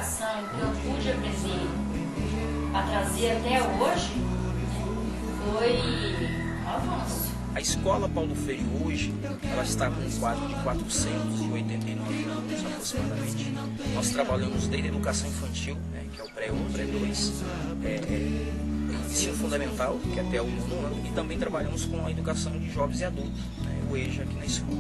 educação que eu pude aprender a trazer até hoje, foi um avanço. A Escola Paulo Freire hoje, ela está com um quadro de 489 alunos aproximadamente. Nós trabalhamos desde a educação infantil, que é o pré-1, pré-2, ensino fundamental, que é até o 9º ano, e também trabalhamos com a educação de jovens e adultos, o EJA aqui na escola.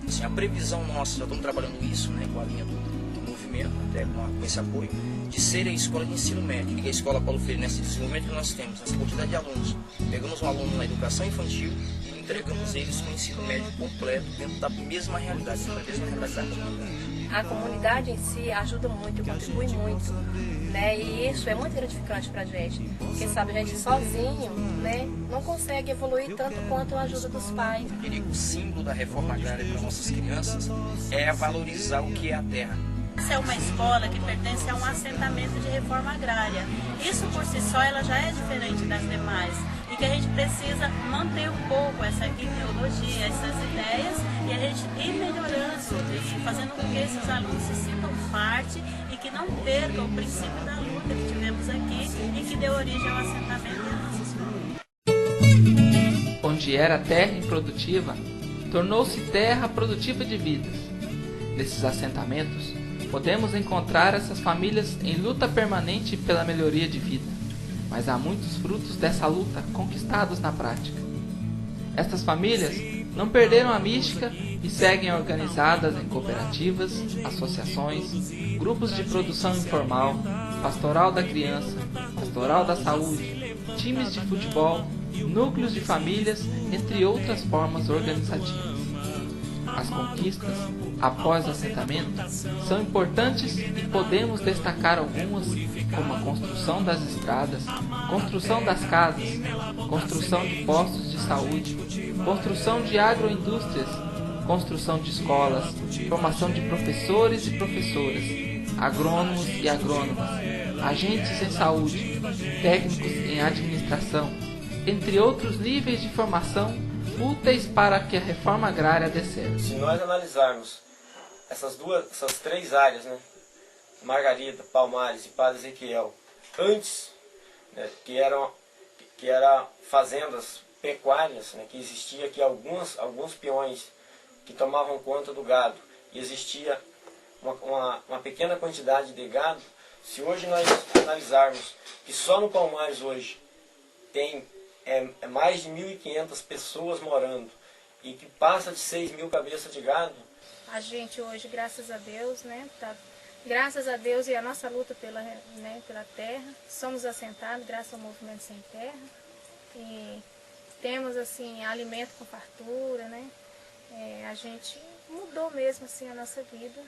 Assim, a previsão nossa, já estamos trabalhando isso, com a linha do movimento, até com esse apoio, de ser a escola de ensino médio. E a Escola Paulo Freire, nesse desenvolvimento que nós temos, nessa quantidade de alunos, pegamos um aluno na educação infantil e entregamos eles com o ensino médio completo dentro da mesma realidade, da comunidade. A comunidade em si ajuda muito, contribui muito, e isso é muito gratificante para a gente, porque sabe, a gente sozinho, não consegue evoluir tanto quanto a ajuda dos pais. O símbolo da reforma agrária para nossas crianças é valorizar o que é a terra. Essa é uma escola que pertence a um assentamento de reforma agrária. Isso por si só ela já é diferente das demais. E que a gente precisa manter um pouco essa ideologia, essas ideias, e a gente ir melhorando e fazendo com que esses alunos se sintam parte e que não percam o princípio da luta que tivemos aqui e que deu origem ao assentamento da nossa escola. Onde era terra improdutiva, tornou-se terra produtiva de vidas. Nesses assentamentos, podemos encontrar essas famílias em luta permanente pela melhoria de vida, mas há muitos frutos dessa luta conquistados na prática. Estas famílias não perderam a mística e seguem organizadas em cooperativas, associações, grupos de produção informal, pastoral da criança, pastoral da saúde, times de futebol, núcleos de famílias, entre outras formas organizativas. As conquistas após o assentamento são importantes e podemos destacar algumas, como a construção das estradas, construção das casas, construção de postos de saúde, construção de agroindústrias, construção de escolas, formação de professores e professoras, agrônomos e agrônomas, agentes em saúde, técnicos em administração, entre outros níveis de formação úteis para que a reforma agrária dê certo. Se nós analisarmos essas três áreas, Margarida, Palmares e Padre Ezequiel, antes, que eram fazendas pecuárias, que existia aqui alguns peões que tomavam conta do gado, e existia uma pequena quantidade de gado. Se hoje nós analisarmos que só no Palmares hoje tem mais de 1.500 pessoas morando e que passa de 6.000 cabeças de gado. A gente hoje, graças a Deus, graças a Deus e a nossa luta pela terra, somos assentados graças ao Movimento Sem Terra e temos assim alimento com fartura, a gente mudou mesmo assim a nossa vida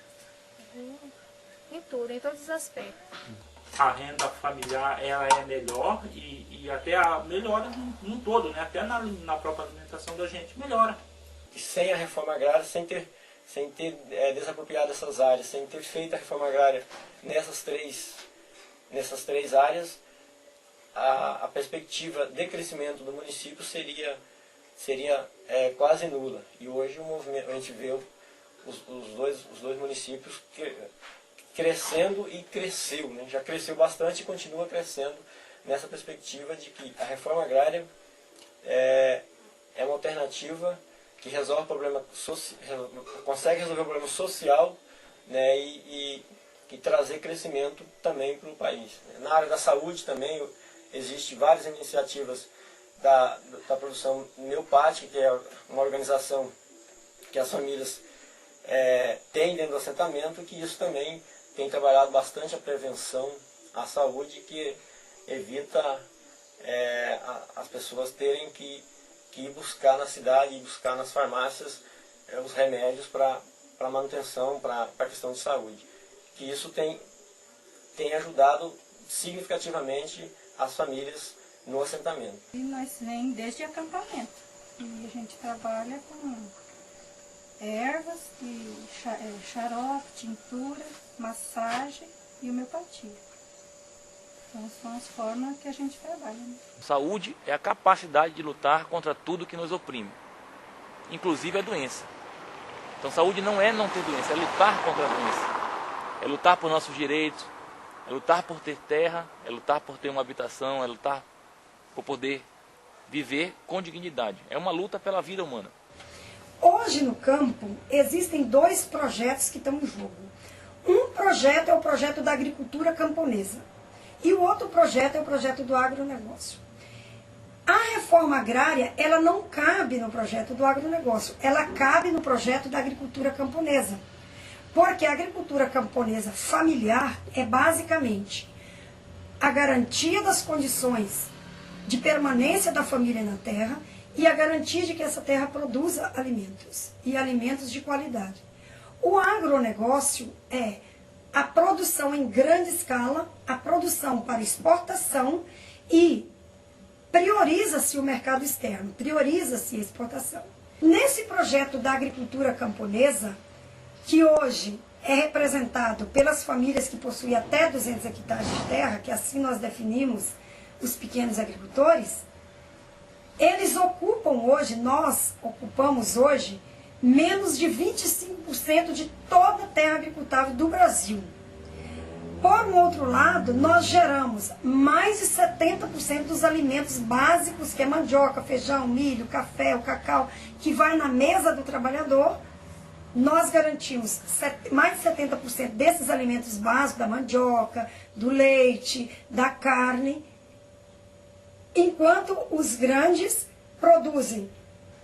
em tudo, em todos os aspectos. A renda familiar ela é melhor e até melhora no todo, até na própria alimentação da gente melhora. E sem a reforma agrária, sem ter desapropriado essas áreas, sem ter feito a reforma agrária nessas três áreas, a perspectiva de crescimento do município seria quase nula. E hoje o movimento, a gente vê os dois municípios crescendo e cresceu, já cresceu bastante e continua crescendo nessa perspectiva de que a reforma agrária é uma alternativa que resolve consegue resolver o problema social, e trazer crescimento também para o país. Na área da saúde também existem várias iniciativas da produção Neopática, que é uma organização que as famílias têm dentro do assentamento, que isso também tem trabalhado bastante a prevenção à saúde, que evita as pessoas terem que ir buscar na cidade, ir buscar nas farmácias os remédios para manutenção, para a questão de saúde. Que isso tem ajudado significativamente as famílias no assentamento. E nós vem desde acampamento, e a gente trabalha com ervas, xarope, tintura, massagem e homeopatia. Então são as formas que a gente trabalha. Saúde é a capacidade de lutar contra tudo que nos oprime, inclusive a doença. Então saúde não é não ter doença, é lutar contra a doença. É lutar por nossos direitos, é lutar por ter terra, é lutar por ter uma habitação, é lutar por poder viver com dignidade. É uma luta pela vida humana. Hoje no campo existem 2 projetos que estão em jogo. Um projeto é o projeto da agricultura camponesa e o outro projeto é o projeto do agronegócio. A reforma agrária, ela não cabe no projeto do agronegócio, ela cabe no projeto da agricultura camponesa. Porque a agricultura camponesa familiar é basicamente a garantia das condições de permanência da família na terra e a garantia de que essa terra produza alimentos, e alimentos de qualidade. O agronegócio é a produção em grande escala, a produção para exportação e prioriza-se o mercado externo, prioriza-se a exportação. Nesse projeto da agricultura camponesa, que hoje é representado pelas famílias que possuem até 200 hectares de terra, que assim nós definimos os pequenos agricultores, eles ocupam hoje, nós ocupamos hoje, menos de 25% de toda a terra agricultável do Brasil. Por um outro lado, nós geramos mais de 70% dos alimentos básicos, que é mandioca, feijão, milho, café, o cacau, que vai na mesa do trabalhador. Nós garantimos mais de 70% desses alimentos básicos, da mandioca, do leite, da carne, enquanto os grandes produzem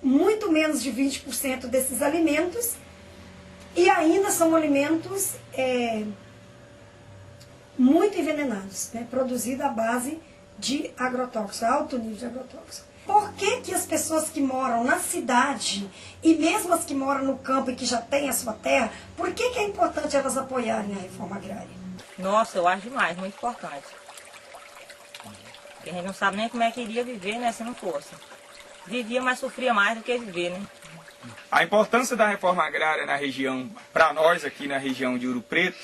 muito menos de 20% desses alimentos e ainda são alimentos muito envenenados, né? Produzidos à base de agrotóxicos, alto nível de agrotóxicos. Por que que as pessoas que moram na cidade e mesmo as que moram no campo e que já têm a sua terra, por que que é importante elas apoiarem a reforma agrária? Nossa, eu acho demais, muito importante. Porque a gente não sabe nem como é que iria viver, né, se não fosse. Vivia, mas sofria mais do que viver, né? A importância da reforma agrária na região, para nós aqui na região de Ouro Preto,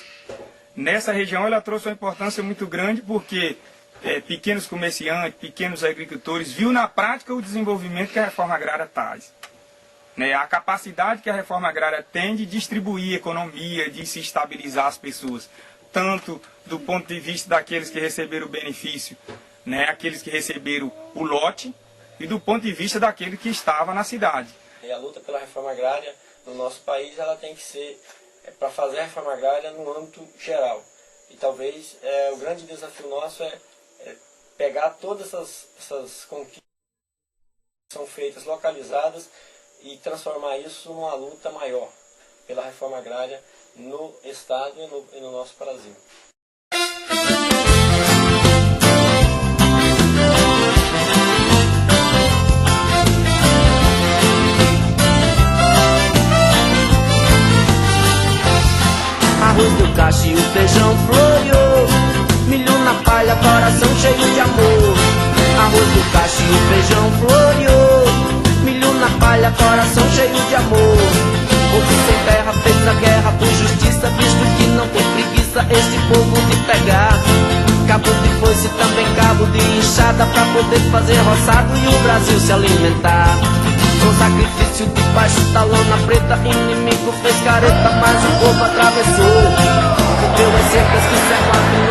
nessa região ela trouxe uma importância muito grande porque pequenos comerciantes, pequenos agricultores, viu na prática o desenvolvimento que a reforma agrária traz. Né? A capacidade que a reforma agrária tem de distribuir economia, de se estabilizar as pessoas, tanto do ponto de vista daqueles que receberam o benefício, né? Aqueles que receberam o lote, e do ponto de vista daquele que estava na cidade. E a luta pela reforma agrária no nosso país, ela tem que ser para fazer a reforma agrária no âmbito geral. E talvez o grande desafio nosso é pegar todas essas conquistas que são feitas localizadas e transformar isso numa luta maior pela reforma agrária no Estado e no nosso Brasil. Arroz do cacho e o feijão floreou, milho na palha, coração cheio de amor. Arroz do cacho e o feijão floreou, milho na palha, coração cheio de amor. Povo sem terra fez a guerra por justiça, visto que não tem preguiça esse povo de pegar cabo de foice, também cabo de enxada, pra poder fazer roçado e o Brasil se alimentar. Com sacrifício debaixo da lona preta, inimigo fez careta, mas o povo atravessou. Rompeu as cercas que cercam a